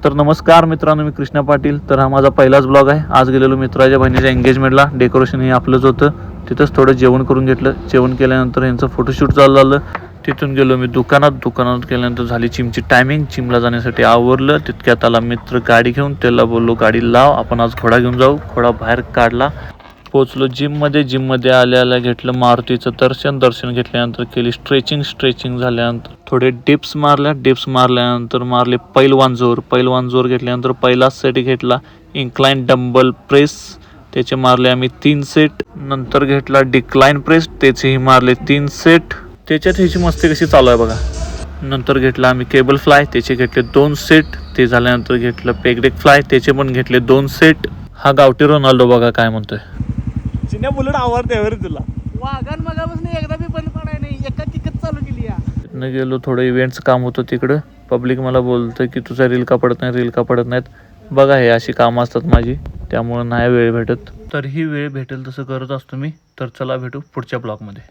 तर नमस्कार मित्रांनो, मी कृष्णा पाटील. तर हा माझा पहिलाच ब्लॉग आहे. आज गेलेलो मित्राच्या बहिणीच्या एंगेजमेंटला. डेकोरेशन हे आपलंच होतं. तिथंच थोडं जेवण करून घेतलं. जेवण केल्यानंतर यांचं फोटोशूट चालू झालं. तिथून गेलो मी दुकानात गेल्यानंतर झाली जिमची टायमिंग. जिमला जाण्यासाठी आवरलं. तितक्यात आला मित्र गाडी घेऊन. त्याला बोललो गाडी लाव, आपण आज घोडा घेऊन जाऊ. घोडा बाहेर काढला. पोचलो जिममध्ये आल्या घेतलं मारुतीचं दर्शन घेतल्यानंतर केली स्ट्रेचिंग झाल्यानंतर थोडे डिप्स मारल्यानंतर मारले पैलवान जोर घेतल्यानंतर पहिला सेट घेतला इन्क्लाइन डंबल प्रेस, त्याचे मारले आम्ही 3 सेट. नंतर घेतला डिक्लाइन प्रेस, त्याचेही मारले 3 सेट. त्याच्यात ह्याची मस्ती कशी चालू आहे बघा. नंतर घेतला आम्ही केबल फ्लाय, त्याचे घेतले 2 सेट. ते झाल्यानंतर घेतलं पेगडेक फ्लाय, त्याचे पण घेतले 2 सेट. हा गावठी रोनाल्डो बघा काय म्हणतोय. चिन्या बुलेट आवडते वर तुला. वाघान मगापासून एकदा बी बंद पडाय नाही, एका तिकट चालू केली या. तिथनं गेलो, थोडं इव्हेंटचं काम होतं तिकडं. पब्लिक मला बोलतं की तुझा रील का पडत नाहीत. बघा हे अशी कामं असतात माझी, त्यामुळं नाही वेळ भेटत. तर ही वेळ भेटेल तसं करत असतो मी. तर चला भेटू पुढच्या ब्लॉगमध्ये.